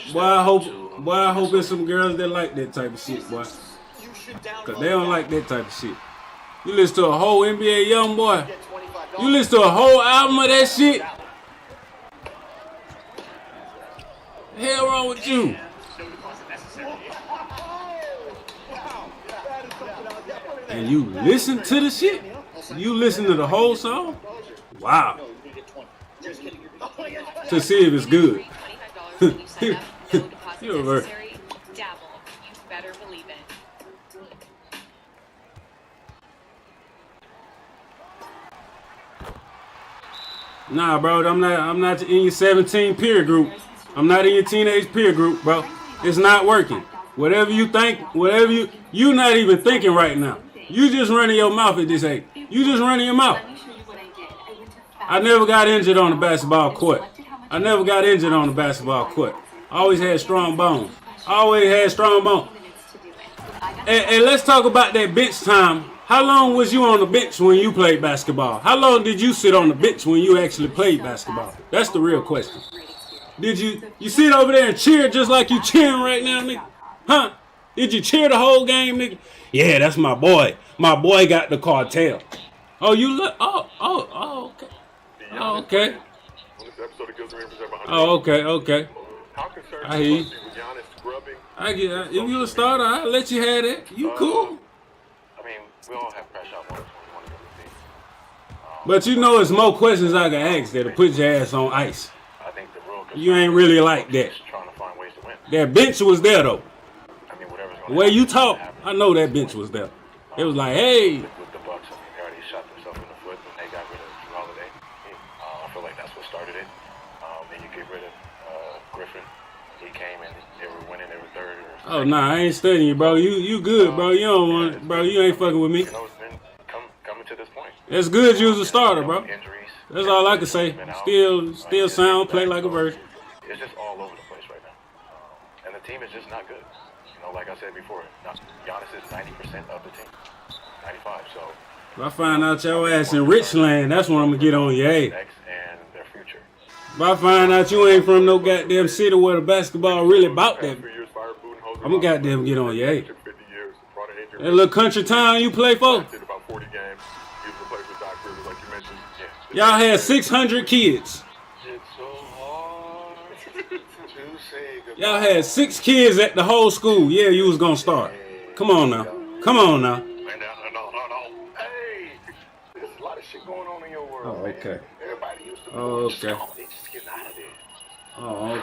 it's some girls that like that type of shit, boy. Cause they don't like that type of shit. You listen to a whole NBA Young Boy. You listen to a whole album of that shit. The hell wrong with you? And you listen to the shit? You listen to the whole song? Wow. To see if it's good. You're right. Nah, bro, I'm not in your 17 peer group. I'm not in your teenage peer group, bro. It's not working. Whatever you think, you're not even thinking right now. You just running your mouth at this age. You just running your mouth. I never got injured on the basketball court. I always had strong bones. And let's talk about that bench time. How long was you on the bench when you played basketball? How long did you sit on the bench when you actually played basketball? That's the real question. Did you sit over there and cheer just like you cheering right now, nigga? Huh? Did you cheer the whole game, nigga? Yeah, that's my boy. My boy got the cartel. Oh, you look. Oh, okay. Oh, okay. Oh, okay. I hear you. I get it. If you a starter, I'll let you have it. You cool. I mean, we all have crash out moments when we want to go to the team. But you know, it's more questions I can ask that'll put your ass on ice. You ain't really like that. That bench was there though. The way you talk, I know that bench was there. It was like, hey. With the Bucks, I mean, they already shot themselves in the foot when they got rid of Drew Holiday. I feel like that's what started it. Then you get rid of Griffin. He came and they were winning. They were third. Oh nah, I ain't studying you, bro. You good, bro. You don't want it, bro. You ain't fucking with me. You know, it's been coming to this point. It's good you was a starter, bro. That's all I can say. Still sound, play like a virgin. It's just all over the place right now. And the team is just not good. You know, like I said before, Giannis is 90% of the team. 95, so. If I find out your ass in Richland, that's when I'm gonna get on your ass. And their future. If I find out you ain't from no goddamn city where the basketball really about that, I'm gonna goddamn get on your ass. That little country town you play for? Y'all had 600 kids. Y'all had 6 kids at the whole school. Yeah, you was gonna start. Come on now. No. Hey, there's a lot of shit going on in your world. Oh, okay. Everybody used to okay. They just getting out of there. Oh,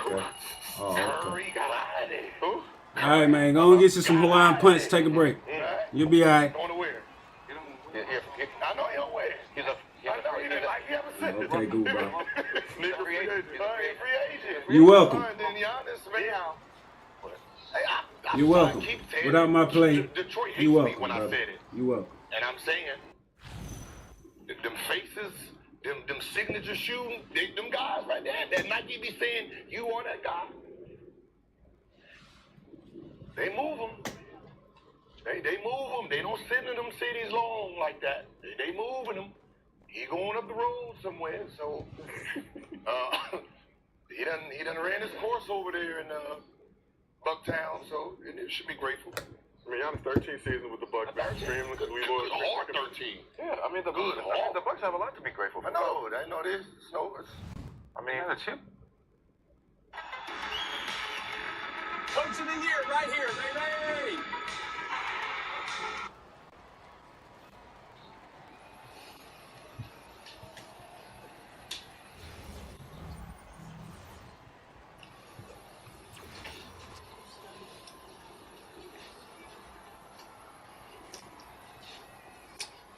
okay. Curry got out of there. Who? All right, man. Go and get you some Hawaiian Punch. Take a break. You'll be all right. Going to where? I know he don't wear it. Okay, good, bro. Free agent. You're welcome. You're welcome. Without my play, you're welcome, brother. You're welcome. And I'm saying, them faces, them signature shoes, them guys right there, that Nike be saying, you are that guy. They move them. They move them. They don't sit in them cities long like that. They moving them. He going up the road somewhere, so he done ran his course over there in Bucktown, so it should be grateful. I mean, Giannis 13 season with the Bucks. Extremely, because we was hard 13. Yeah, I mean the Bucks have a lot to be grateful for. I know this. So I mean, the chip. Coach of the year, right here, baby.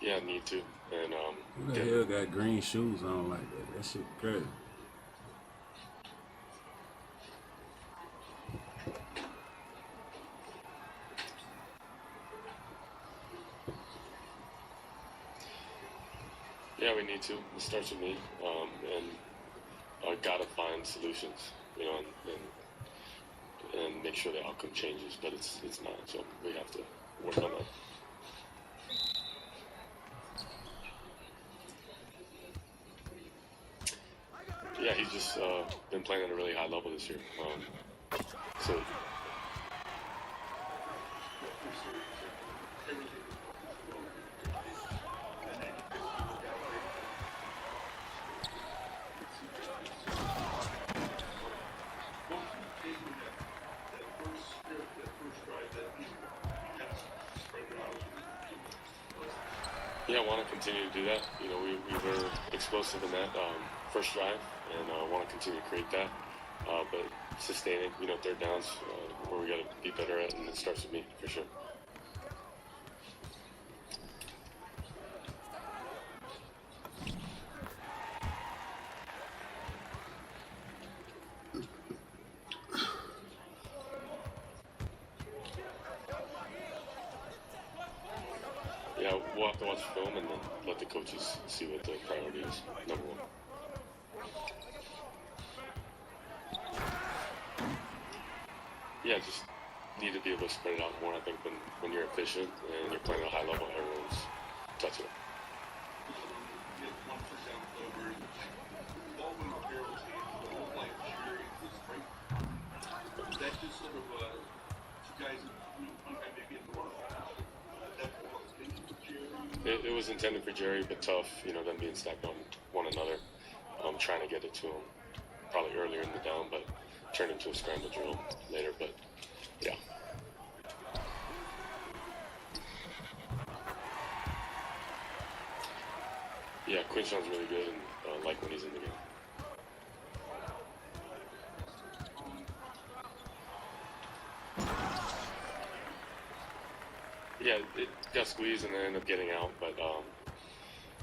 Yeah, I need to. And who the hell got green shoes on like that? That shit crazy. Yeah, we need to. It starts with me, and I gotta find solutions, you know, and make make sure the outcome changes, but it's not. So we have to work on that. Yeah, he's just been playing at a really high level this year. So. Yeah, I want to continue to do that. You know, we were explosive in that first drive, and want to continue to create that. But sustaining, you know, third downs, where we got to be better at, and it starts with me, for sure. Yeah, we'll have to watch film and then let the coaches see what the priority is, number one. Yeah, just need to be able to spread it out more. I think when you're efficient and you're playing at a high level, everyone's touching it. It was intended for Jerry, but tough, you know, them being stacked on one another. Trying to get it to him probably earlier in the down, but turned into a scramble drill later, but yeah. Yeah, Quinshon's really good and like when he's in the game. Yeah, it got squeezed and then ended up getting out, but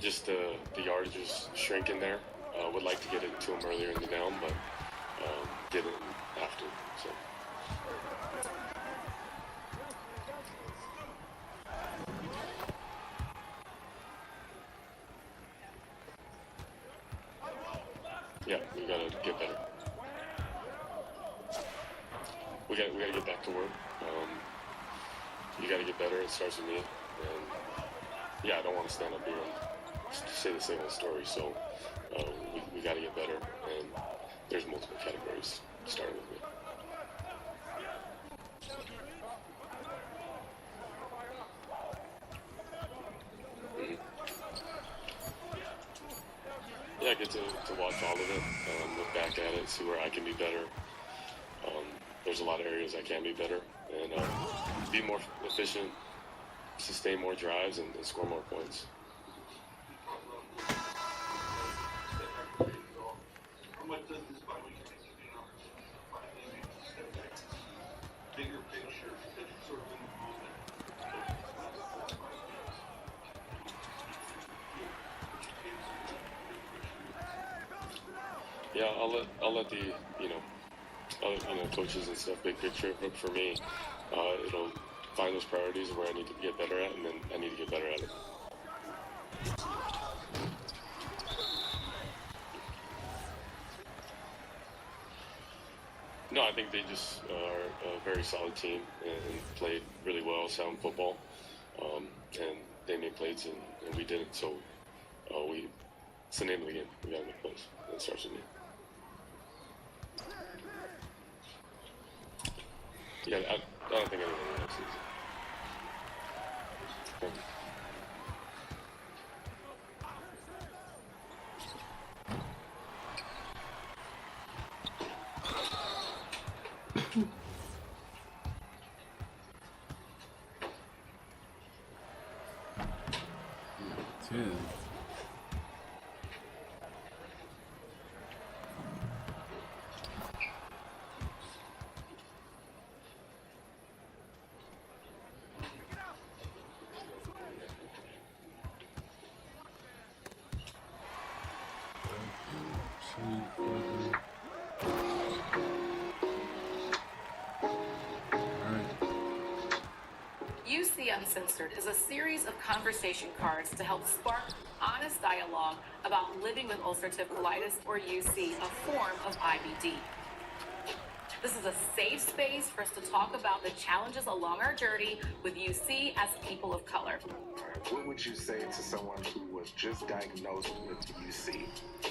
just the yardage is shrinking there. Would like to get it to him earlier in the down, but didn't have to, so. Yeah, we gotta get better. We gotta get back to work. You gotta get better. It starts with me, and yeah, I don't want to stand up here and say the same old story. So we gotta get better, and there's multiple categories starting with me. Yeah, I get to watch all of it, look back at it, see where I can be better. There's a lot of areas I can be better, and be more efficient, sustain more drives, and score more points. Yeah, I'll let the coaches and stuff, big picture. But for me, it'll find those priorities where I need to get better at, and then I need to get better at it. No, I think they just are a very solid team and played really well, sound football, and they made plays and we didn't. So it's the name of the game. We gotta make plays. It starts with me. Yeah, I don't think anyone else is. UC Uncensored is a series of conversation cards to help spark honest dialogue about living with ulcerative colitis, or UC, a form of IBD. This is a safe space for us to talk about the challenges along our journey with UC as people of color. What would you say to someone who was just diagnosed with UC?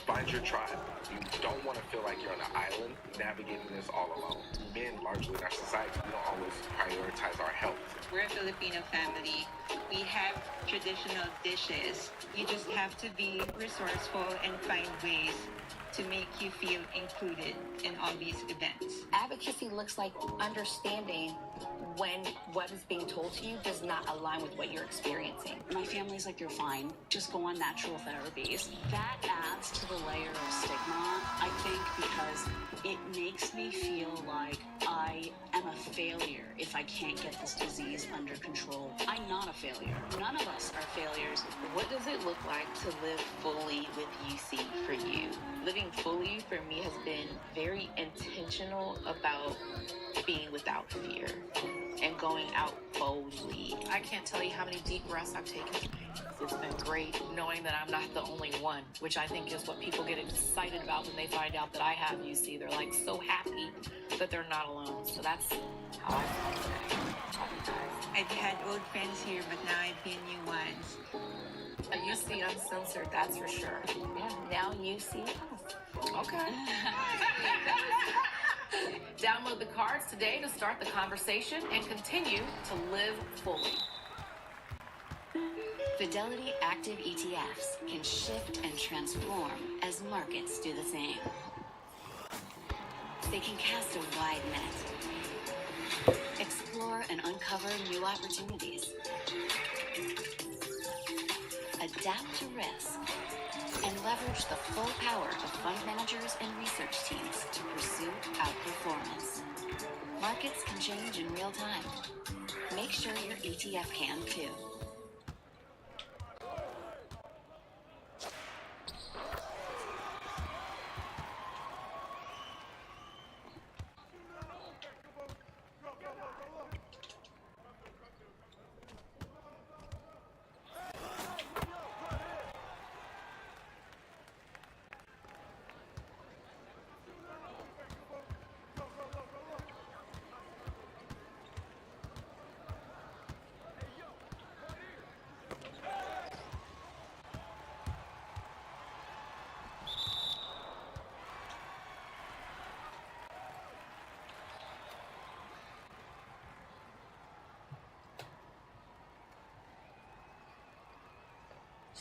Find your tribe. You don't want to feel like you're on an island navigating this all alone. Men, largely in our society, we don't always prioritize our health. We're a Filipino family. We have traditional dishes. You just have to be resourceful and find ways to make you feel included in all these events. Advocacy looks like understanding when what is being told to you does not align with what you're experiencing. My family's like, you're fine, just go on natural therapies. That adds to the layer of stigma, I think, because it makes me feel like I am a failure if I can't get this disease under control. I'm not a failure. None of us are failures. What does it look like to live fully with UC for you? Living fully for me has been very intentional about being without fear and going out boldly. I can't tell you how many deep breaths I've taken today. It's been great knowing that I'm not the only one, which I think is what people get excited about when they find out that I have UC. They're like so happy that they're not alone. So that's how I feel today. I've had old friends here, but now I've been new ones. A UC uncensored, that's for sure. Yeah, now UC us. Okay. Download the cards today to start the conversation and continue to live fully. Fidelity Active ETFs can shift and transform as markets do the same. They can cast a wide net, explore and uncover new opportunities, adapt to risk, and leverage the full power of fund managers and research teams to pursue outperformance. Markets can change in real time. Make sure your ETF can too.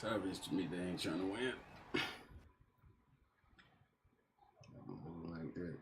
It's obvious to me they ain't trying to win. Like that.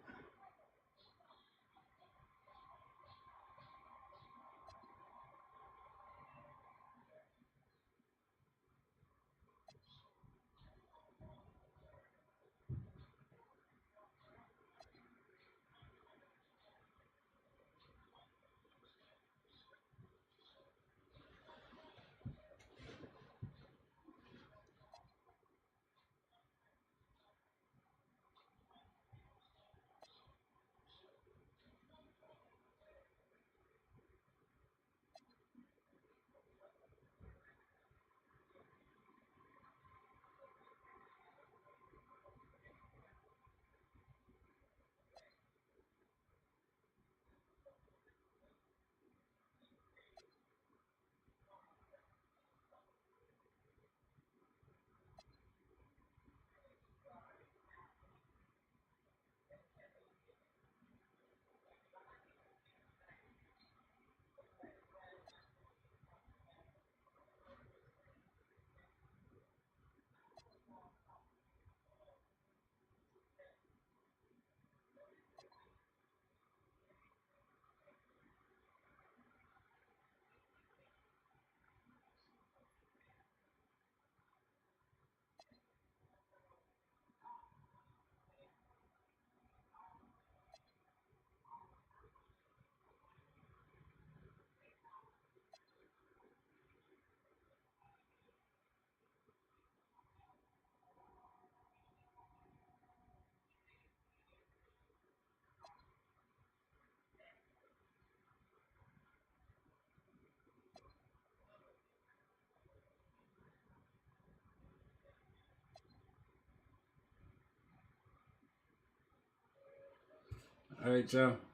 All right, y'all.